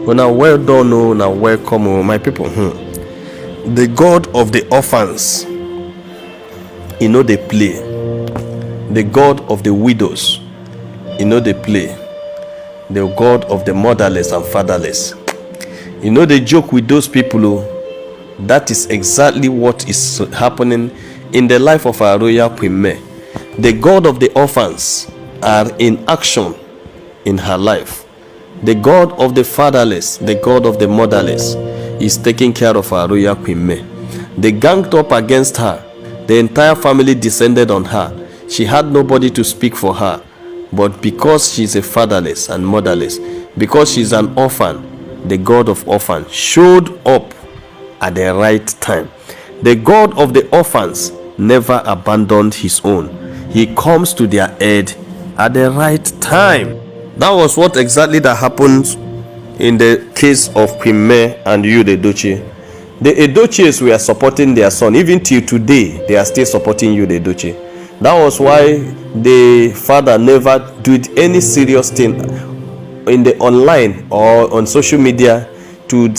Now well done, now welcome, my people. The God of the orphans, they play. The God of the widows, they play. The God of the motherless and fatherless. They joke with those people. That is exactly what is happening in the life of our royal Queen May. The God of the orphans are in action in her life. The God of the fatherless, the God of the motherless, is taking care of our royal Queen May. They ganged up against her. The entire family descended on her. She had nobody to speak for her. But because she's a fatherless and motherless, because she's an orphan, the God of orphans showed up at the right time. The God of the orphans never abandoned his own. He comes to their aid at the right time. That was what exactly that happened in the case of Queen May and yul-edochie. The Edochies were supporting their son. Even till today, they are still supporting yul-edochie. That was why the father never did any serious thing in the online or on social media to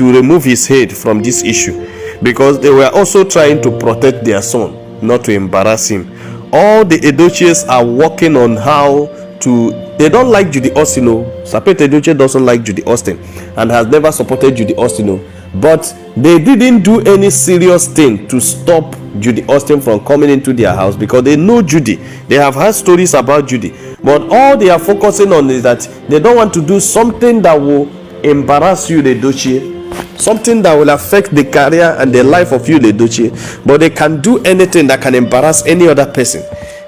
remove his head from this issue, because they were also trying to protect their son, not to embarrass him. All the Edochies are working on how to. They don't like Jujuaustin. Sapet Edochie doesn't like Jujuaustin and has never supported Jujuaustin. But they didn't do any serious thing to stop Jujuaustin from coming into their house, because they know Judy. They have heard stories about Judy. But all they are focusing on is that they don't want to do something that will embarrass yul-edochie, something that will affect the career and the life of yul-edochie. But they can do anything that can embarrass any other person.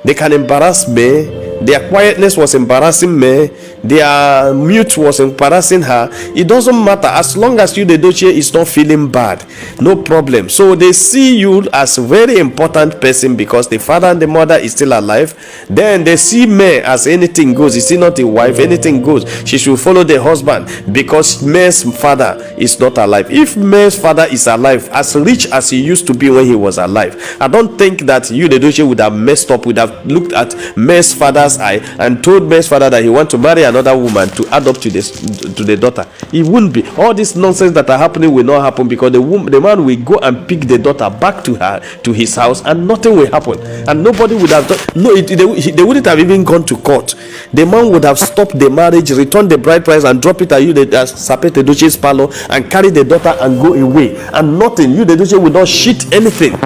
They can embarrass me. Their quietness was embarrassing me. Their mute was embarrassing her. It doesn't matter as long as yul-edochie is not feeling bad. No problem. So they see you as a very important person because the father and the mother is still alive. Then they see May as anything goes. Is she not a wife? Anything goes. She should follow the husband because May's father is not alive. If May's father is alive, as rich as he used to be when he was alive, I don't think that yul-edochie would have messed up, would have looked at May's father's eye and told May's father that he wants to marry another woman to add up to the daughter. It wouldn't be. All this nonsense that are happening will not happen, because the man will go and pick the daughter back to his house, and nothing will happen, and nobody would have done. No, they wouldn't have even gone to court. The man would have stopped the marriage, returned the bride price, and drop it at Sapet Edochie's parlor, and carry the daughter and go away, and nothing. Yul-edochie will not shit anything.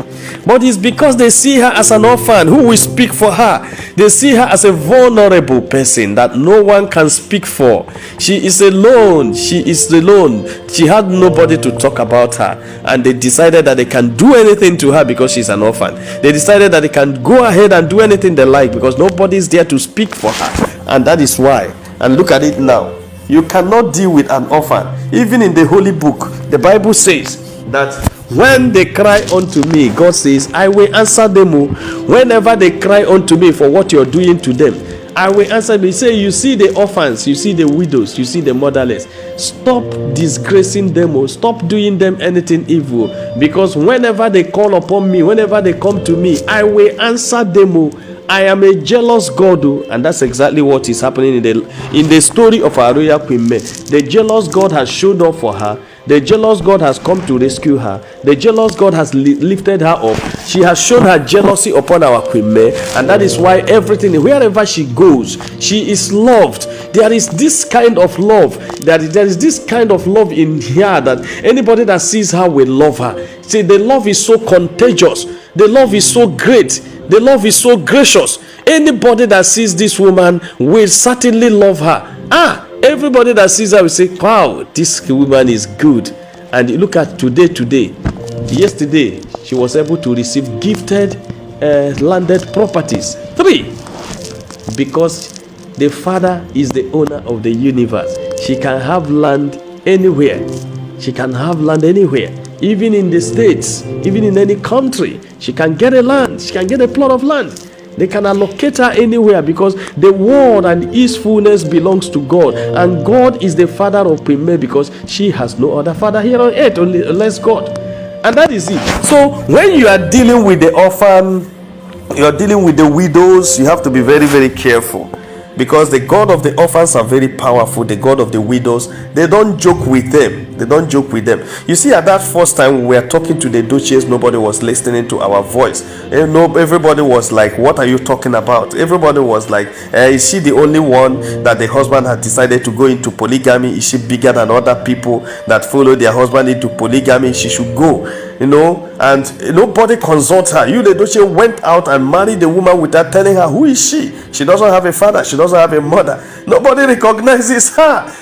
But it's because they see her as an orphan who will speak for her. They see her as a vulnerable person that no one can speak for. She is alone. She is alone. She had nobody to talk about her. And they decided that they can do anything to her because she's an orphan. They decided that they can go ahead and do anything they like because nobody is there to speak for her. And that is why. And look at it now. You cannot deal with an orphan. Even in the Holy Book, the Bible says that when they cry unto me, God says, I will answer them. Whenever they cry unto me for what you're doing to them, I will answer them. He say, you see the orphans, you see the widows, you see the motherless. Stop disgracing them. Stop doing them anything evil. Because whenever they call upon me, whenever they come to me, I will answer them. I am a jealous God, and that's exactly what is happening in the story of our royal Queen May. The jealous God has showed up for her. The jealous God has come to rescue her. The jealous God has lifted her up. She has shown her jealousy upon our Queen May, and that is why everything, wherever she goes, she is loved. There is this kind of love. There is this kind of love in here that anybody that sees her will love her. See, the love is so contagious. The love is so great. The love is so gracious. Anybody that sees this woman will certainly love her. Everybody that sees her will say, wow, this woman is good. And you look at today. Yesterday, she was able to receive gifted landed properties. 3. Because the Father is the owner of the universe. She can have land anywhere. She can have land anywhere. Even in the States, even in any country, she can get a land. She can get a plot of land. They can allocate her anywhere because the world and its fullness belongs to God. And God is the father of Queen May because she has no other father here on earth unless God. And that is it. So when you are dealing with the orphan, you are dealing with the widows, you have to be very, very careful. because the God of the orphans are very powerful. The God of the widows, they don't joke with them. They don't joke with them. You see, at that first time we were talking to the Edochies, nobody was listening to our voice. Everybody was like, what are you talking about? Everybody was like, is she the only one that the husband had decided to go into polygamy? Is she bigger than other people that follow their husband into polygamy? She should go, and nobody consults her. Yul-edochie went out and married the woman without telling her who is she. She doesn't have a father, she doesn't have a mother. Nobody recognizes her.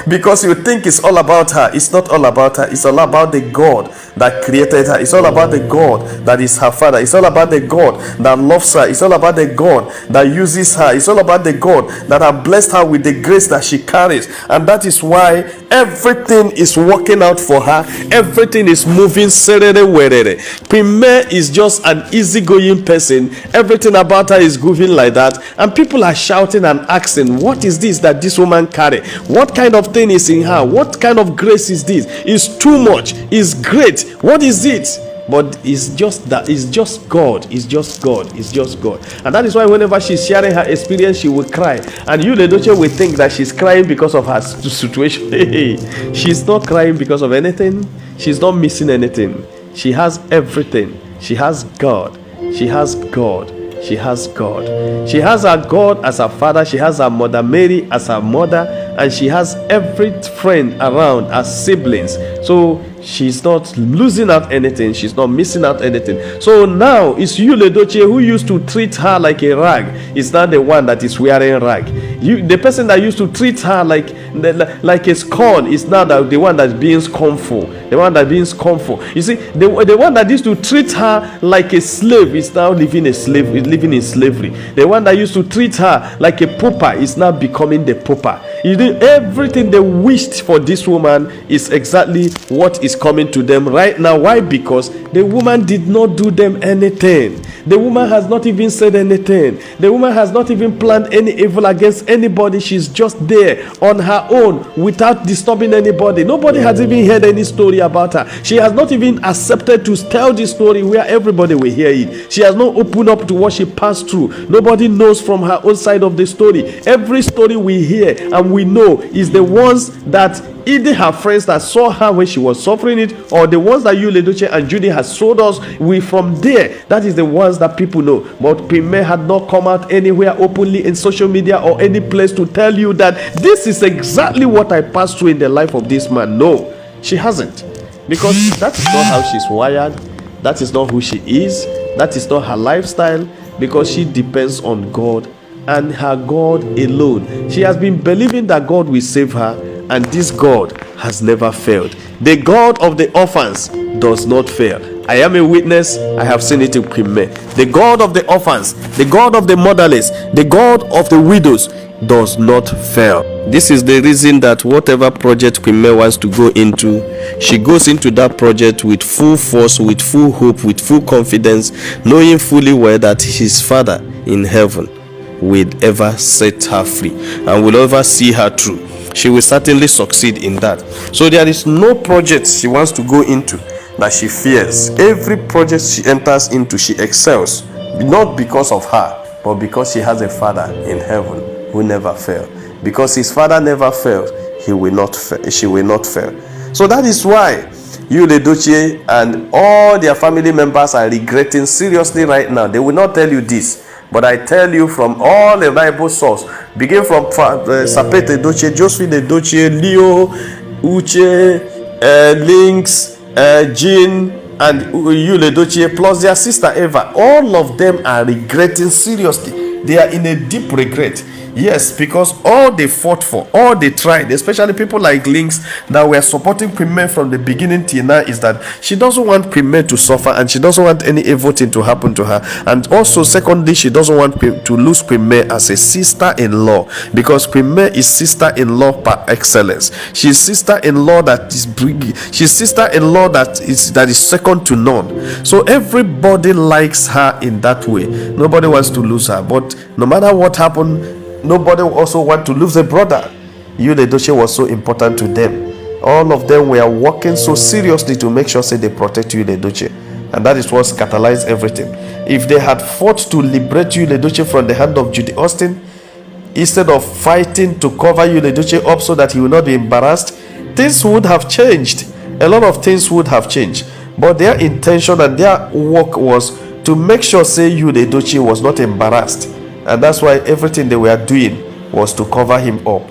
Because you think it's all about her. It's not all about her. It's all about the God that created her. It's all about the God that is her father. It's all about the God that loves her. It's all about the God that uses her. It's all about the God that has blessed her with the grace that she carries. And that is why everything is working out for her. Everything is moving serere werere. Premier is just an easygoing person. Everything about her is moving like that. And people are shouting and asking, what is this that this woman carry? What kind of thing is in her? What kind of grace is this? It's too much. It's great. What is it? But it's just that. It's just God. It's just God. It's just God. And that is why whenever she's sharing her experience, she will cry. And Yul-edochie will think that she's crying because of her situation. She's not crying because of anything. She's not missing anything. She has everything. She has God. She has God. She has God. She has her God as her father. She has her mother Mary as her mother. And she has every friend around as siblings. So she's not losing out anything. She's not missing out anything. So now it's Yul-edochie who used to treat her like a rag is now the one that is wearing rag. The person that used to treat her like a scorn is now the one that's being scornful. The one that's being scornful. You see, the one that used to treat her like a slave is now living in slavery. The one that used to treat her like a pauper is now becoming the pauper. Everything they wished for this woman is exactly what is coming to them right now. Why? Because the woman did not do them anything. The woman has not even said anything. The woman has not even planned any evil against anybody. She's just there on her own without disturbing anybody. Nobody has even heard any story about her. She has not even accepted to tell the story where everybody will hear it. She has not opened up to what she passed through. Nobody knows from her own side of the story. Every story we hear and we know is the ones that either her friends that saw her when she was suffering it, or the ones that Yul-edochie and Judy has showed us. We from there, that is the ones that people know. But Premier had not come out anywhere openly in social media or any place to tell you that this is exactly what I passed through in the life of this man. No, she hasn't, because that is not how she's wired. That is not who she is. That is not her lifestyle, because she depends on God and her God alone. She has been believing that God will save her, and this God has never failed. The God of the orphans does not fail. I am a witness. I have seen it in Premier. The God of the orphans, the God of the motherless, the God of the widows does not fail. This is the reason that whatever project Premier wants to go into, she goes into that project with full force, with full hope, with full confidence, knowing fully well that his Father in heaven will ever set her free and will ever see her through. She will certainly succeed in that. So there is no project she wants to go into that she fears. Every project she enters into, she excels, not because of her, but because she has a Father in heaven who never fails. Because his Father never failed, he will not fail. She will not fail. So that is why Yul-edochie and all their family members are regretting seriously right now. They will not tell you this, but I tell you from all the Bible source, begin from Sapet Edochie, Josephine Edochie, Leo, Uche, Lynx, Jean, and Yul-edochie, plus their sister Eva. All of them are regretting seriously. They are in a deep regret. Yes, because all they fought for, all they tried, especially people like Lynx that were supporting Premier from the beginning till now, is that she doesn't want Premier to suffer, and she doesn't want any evil thing to happen to her. And also, secondly, she doesn't want to lose Premier as a sister-in-law, because Premier is sister-in-law par excellence. She's sister-in-law that is bringing. She's sister-in-law that is second to none. So everybody likes her in that way. Nobody wants to lose her, but no matter what happened, nobody also want to lose a brother. Yul-edochie was so important to them. All of them were working so seriously to make sure they protect Yul-edochie, and that is what catalyzed everything. If they had fought to liberate Yul-edochie from the hand of Jujuaustin, instead of fighting to cover yul-edochie up so that he will not be embarrassed, things would have changed. A lot of things would have changed. But their intention and their work was to make sure say yul-edochie was not embarrassed. And that's why everything they were doing was to cover him up.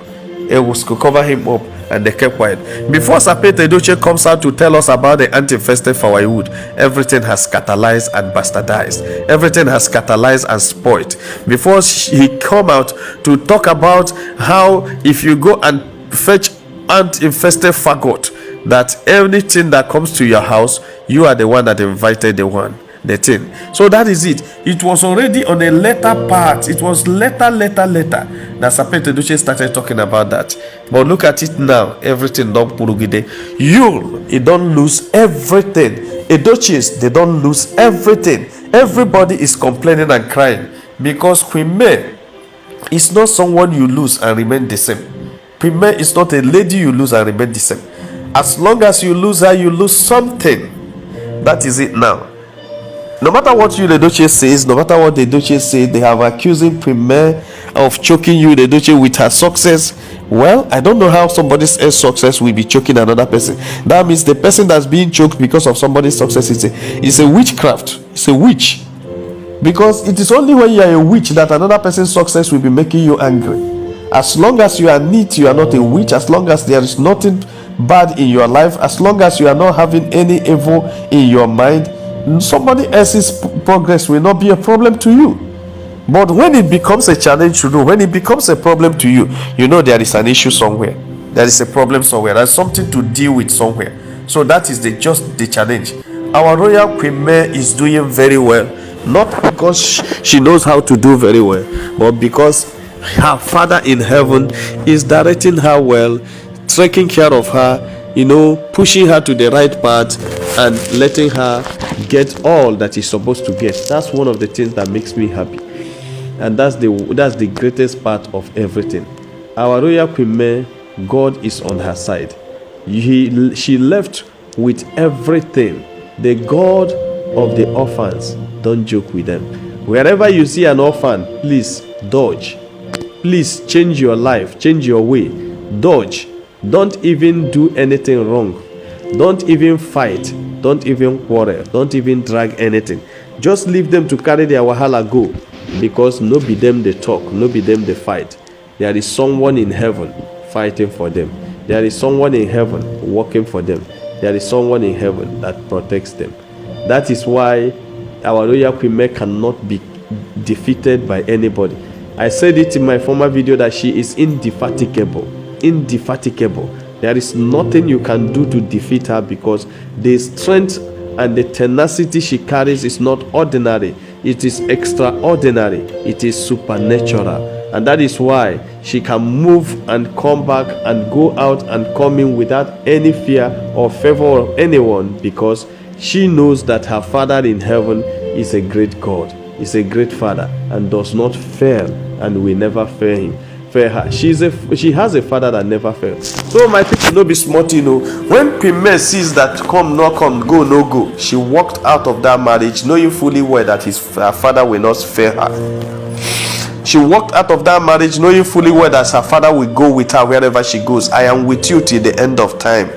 It was to cover him up, and they kept quiet. Before yul-edochie comes out to tell us about the anti-infested firewood, everything has scatterized and bastardized. Everything has scatterized and spoiled. Before he come out to talk about how if you go and fetch ant-infested fagot, that anything that comes to your house, you are the one that invited the thing. So that is it. It was already on a later part. It was later that yul-edochie started talking about that. But look at it now. Everything don't purugide. It don't lose everything. Edochies, they don't lose everything. Everybody is complaining and crying because Queen May is not someone you lose and remain the same. Queen May is not a lady you lose and remain the same. As long as you lose her, you lose something. That is it now. No matter what yul-edochie says, no matter what the Edochie say, they have accusing Queen May of choking yul-edochie with her success. Well, I don't know how somebody else's success will be choking another person. That means the person that's being choked because of somebody's success is a witchcraft. It's a witch. Because it is only when you are a witch that another person's success will be making you angry. As long as you are neat, you are not a witch. As long as there is nothing bad in your life, as long as you are not having any evil in your mind, somebody else's progress will not be a problem to you. But when it becomes a challenge to you, when it becomes a problem to you, you know there is an issue somewhere. There is a problem somewhere. There's something to deal with somewhere. So that is just the challenge. Our royal Queen May is doing very well, not because she knows how to do very well, but because her Father in heaven is directing her well, taking care of her, pushing her to the right path and letting her get all that she's supposed to get. That's one of the things that makes me happy, and that's the greatest part of everything. Our royal Queen May, God is on her side. She left with everything. The God of the orphans, don't joke with them. Wherever you see an orphan, please dodge. Please change your life, change your way, dodge. Don't even do anything wrong. Don't even fight. Don't even quarrel. Don't even drag anything. Just leave them to carry their wahala go, because no be them they talk, no be them they fight. There is someone in heaven fighting for them. There is someone in heaven working for them. There is someone in heaven that protects them. That is why our royal Queen May cannot be defeated by anybody. I said it in my former video that she is indefatigable. Indefatigable. There is nothing you can do to defeat her, because the strength and the tenacity she carries is not ordinary. It is extraordinary. It is supernatural. And that is why she can move and come back and go out and come in without any fear or favor of anyone, because she knows that her Father in heaven is a great God, is a great Father, and does not fail and will never fail her. She has a Father that never fails. So my people, no be smart, when Queen May sees that come, no come, go, no go, she walked out of that marriage knowing fully well that her Father will not fail her. She walked out of that marriage knowing fully well that her Father will go with her wherever she goes. I am with you till the end of time.